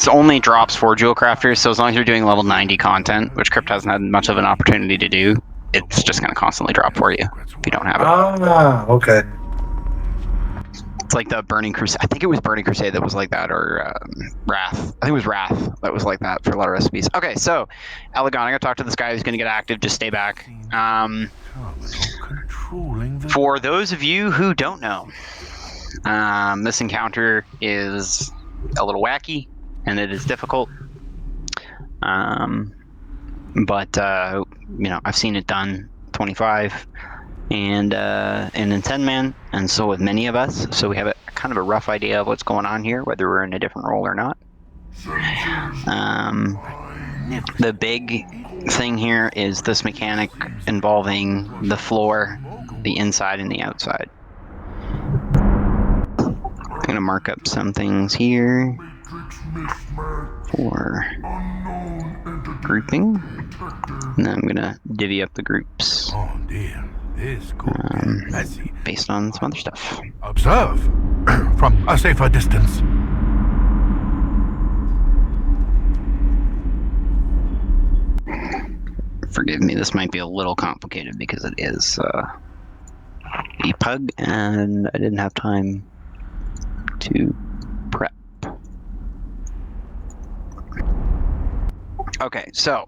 only drops for jewel crafters, so as long as you're doing level 90 content, which Crypt hasn't had much of an opportunity to do, it's just going to constantly drop for you if you don't have it. Ah, okay. It's like the Burning Crusade. I think it was Burning Crusade that was like that, or Wrath. I think it was Wrath that was like that for a lot of recipes. Okay, so Elegon, I'm going to talk to this guy who's going to get active. Just stay back. For those of you who don't know, this encounter is a little wacky and it is difficult. But I've seen it done 25 and in 10 man, and so with many of us, so we have a kind of a rough idea of what's going on here, whether we're in a different role or not. The big thing here is this mechanic involving the floor, the inside and the outside. I'm going to mark up some things here for grouping, and then I'm going to divvy up the groups based on some other stuff. Observe from a safer distance. Forgive me, this might be a little complicated because it is a pug and I didn't have time to prep. Okay, so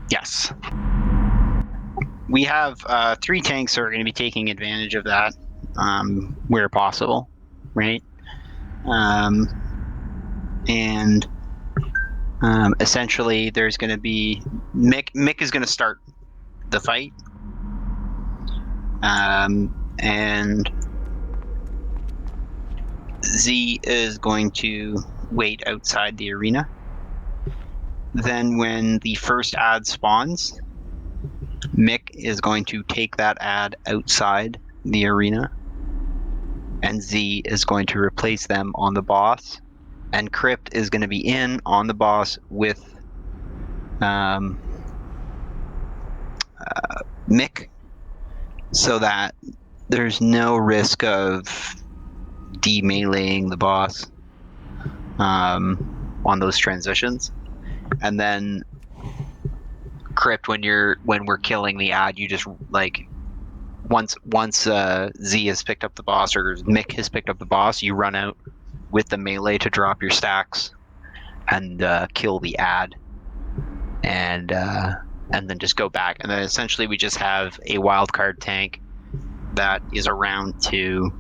yes, we have 3 tanks that are going to be taking advantage of that where possible, right? And essentially there's going to be Mick is going to start the fight, and Z is going to wait outside the arena. Then when the first ad spawns, Mick is going to take that ad outside the arena, and Z is going to replace them on the boss, and Crypt is going to be in on the boss with Mick, so that there's no risk of de-meleeing the boss on those transitions. And then Crypt, when we're killing the ad, you just like once Z has picked up the boss or Mick has picked up the boss, you run out with the melee to drop your stacks and kill the ad, and then just go back. And then essentially we just have a wildcard tank that is around to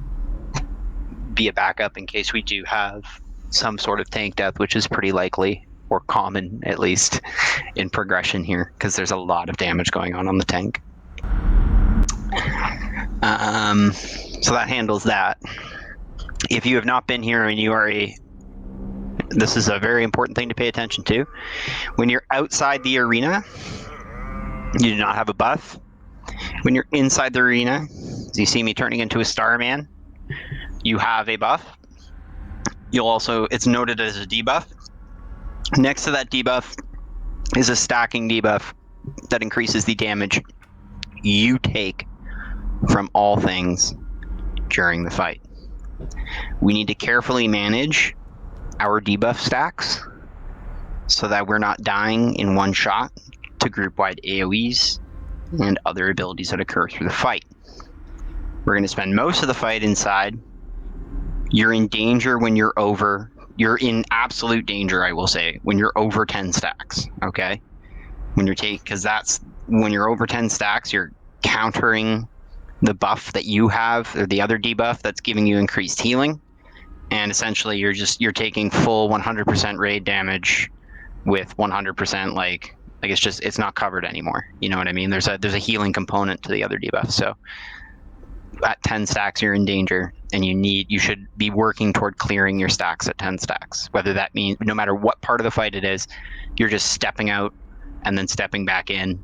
be a backup in case we do have some sort of tank death, which is pretty likely, or common at least, in progression here, because there's a lot of damage going on the tank. So that handles that. If you have not been here and you are this is a very important thing to pay attention to. When you're outside the arena, you do not have a buff. When you're inside the arena, as you see me turning into a Starman, you have a buff. It's noted as a debuff. Next to that debuff is a stacking debuff that increases the damage you take from all things during the fight. We need to carefully manage our debuff stacks so that we're not dying in one shot to group-wide AoEs and other abilities that occur through the fight. We're going to spend most of the fight inside. You're in danger when you're in absolute danger, I will say, when you're over 10 stacks, okay? Because that's when you're over 10 stacks, you're countering the buff that you have, or the other debuff that's giving you increased healing, and essentially you're taking full 100% raid damage with 100% it's not covered anymore. You know what I mean? There's a healing component to the other debuff. So at 10 stacks you're in danger, and you should be working toward clearing your stacks at 10 stacks. Whether that means, no matter what part of the fight it is, you're just stepping out and then stepping back in.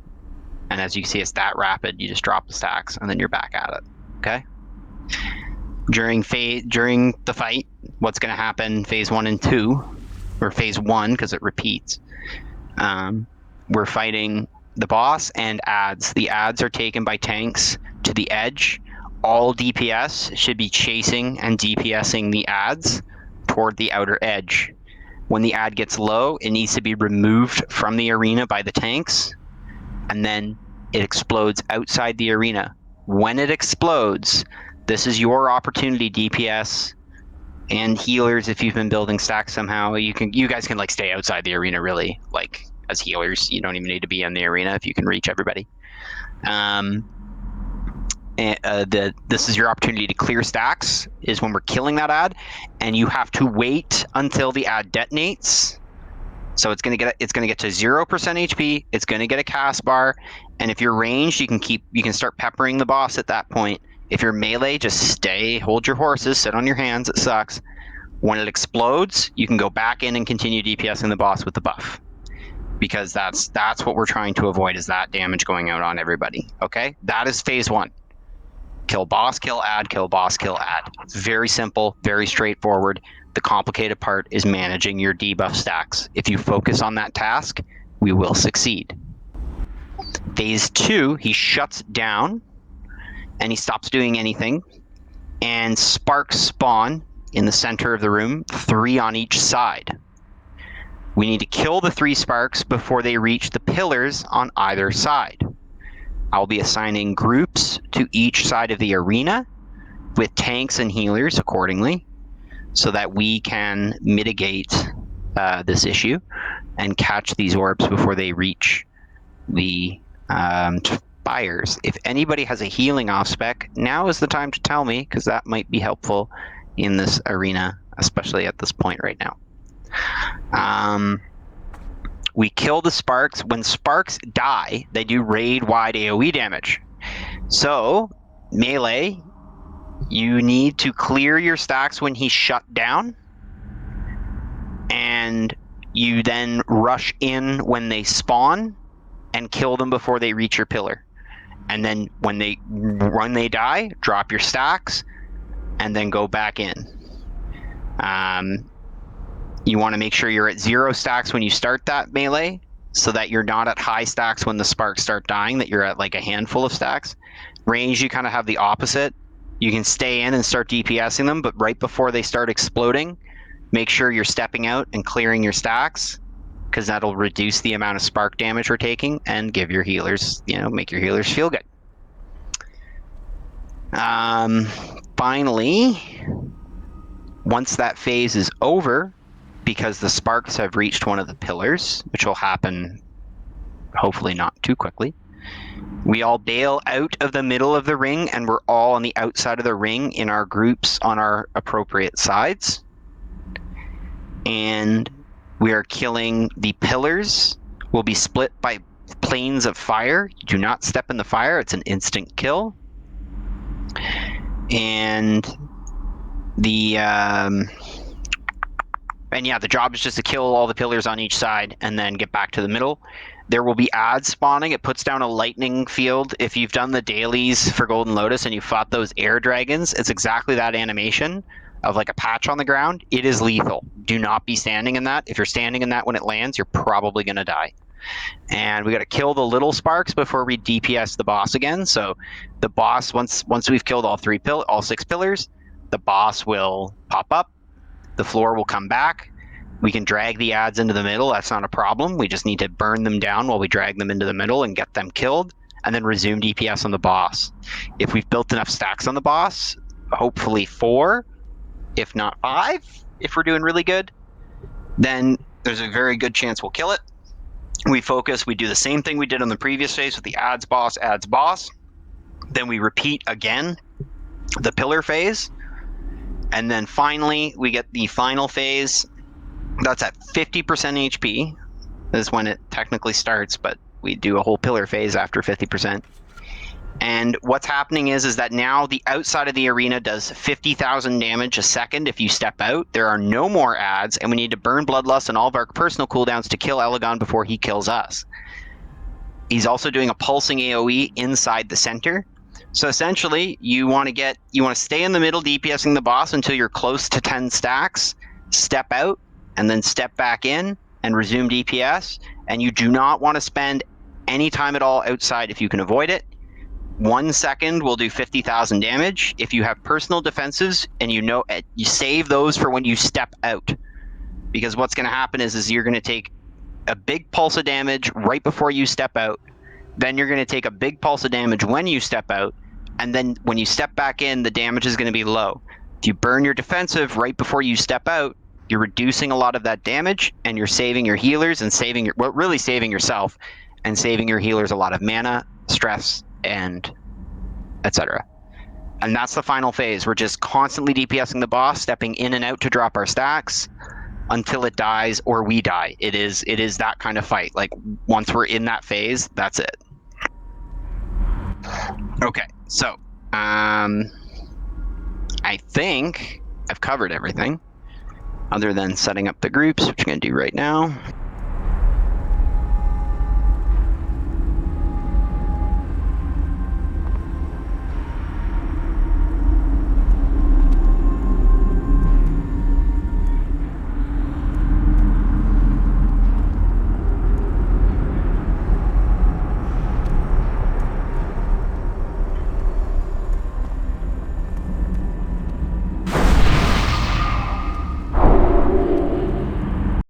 And as you see, it's that rapid, you just drop the stacks and then you're back at it. Okay? During the fight, what's going to happen phase 1 and 2, or phase 1 because it repeats, we're fighting the boss and ads. The ads are taken by tanks to the edge all DPS should be chasing and DPSing the adds toward the outer edge. When the ad gets low, it needs to be removed from the arena by the tanks, and then it explodes outside the arena. When it explodes, this is your opportunity, DPS and healers. If you've been building stacks somehow, you guys can like stay outside the arena. Really, like as healers, you don't even need to be in the arena if you can reach everybody. This is your opportunity to clear stacks, is when we're killing that ad, and you have to wait until the ad detonates. So it's gonna get to 0% HP. It's gonna get a cast bar, and if you're ranged, you can start peppering the boss at that point. If you're melee, just hold your horses, sit on your hands. It sucks. When it explodes, you can go back in and continue DPSing the boss with the buff, because that's what we're trying to avoid, is that damage going out on everybody. Okay, that is phase 1. Kill boss, kill ad, kill boss, kill ad. It's very simple, very straightforward. The complicated part is managing your debuff stacks. If you focus on that task, we will succeed. Phase 2, he shuts down and he stops doing anything, and sparks spawn in the center of the room, 3 on each side. We need to kill the 3 sparks before they reach the pillars on either side. I'll be assigning groups to each side of the arena with tanks and healers accordingly, so that we can mitigate this issue and catch these orbs before they reach the spires. If anybody has a healing off spec, now is the time to tell me, because that might be helpful in this arena, especially at this point right now. We kill the sparks. When sparks die, they do raid-wide AoE damage. So, melee, you need to clear your stacks when he's shut down, and you then rush in when they spawn and kill them before they reach your pillar. And then when they die, drop your stacks and then go back in. You want to make sure you're at 0 stacks when you start that melee, so that you're not at high stacks when the sparks start dying, that you're at like a handful of stacks. Range, you kind of have the opposite. You can stay in and start DPSing them, but right before they start exploding, make sure you're stepping out and clearing your stacks, because that'll reduce the amount of spark damage we're taking and give your healers, make your healers feel good. Finally, once that phase is over, because the sparks have reached one of the pillars, which will happen hopefully not too quickly, we all bail out of the middle of the ring, and we're all on the outside of the ring in our groups on our appropriate sides. And we are killing the pillars. We'll be split by planes of fire. Do not step in the fire. It's an instant kill. And the job is just to kill all the pillars on each side and then get back to the middle. There will be ads spawning. It puts down a lightning field. If you've done the dailies for Golden Lotus and you fought those air dragons, it's exactly that animation of like a patch on the ground. It is lethal. Do not be standing in that. If you're standing in that when it lands, you're probably going to die. And we got to kill the little sparks before we DPS the boss again. So the boss, once we've killed all 6 pillars, the boss will pop up. The floor will come back. We can drag the ads into the middle. That's not a problem. We just need to burn them down while we drag them into the middle and get them killed, and then resume DPS on the boss. If we've built enough stacks on the boss, hopefully 4, if not 5, if we're doing really good, then there's a very good chance we'll kill it. We focus. We do the same thing we did on the previous phase with the ads, boss. Then we repeat again the pillar phase. And then finally, we get the final phase. That's at 50% HP. This is when it technically starts, but we do a whole pillar phase after 50%. And what's happening is that now the outside of the arena does 50,000 damage a second if you step out. There are no more ads, and we need to burn Bloodlust and all of our personal cooldowns to kill Elegon before he kills us. He's also doing a pulsing AoE inside the center. So essentially, you want to stay in the middle DPSing the boss until you're close to 10 stacks, step out, and then step back in and resume DPS. And you do not want to spend any time at all outside if you can avoid it. 1 second will do 50,000 damage. If you have personal defensives and you save those for when you step out, because what's going to happen is you're going to take a big pulse of damage right before you step out. Then you're going to take a big pulse of damage when you step out, and then when you step back in, the damage is going to be low. If you burn your defensive right before you step out, you're reducing a lot of that damage, and you're saving your healers and really saving yourself and saving your healers a lot of mana, stress, and etc. And that's the final phase. We're just constantly DPSing the boss, stepping in and out to drop our stacks until it dies or we die. It is that kind of fight. Like, once we're in that phase, that's it. Okay, so I think I've covered everything other than setting up the groups, which I'm going to do right now.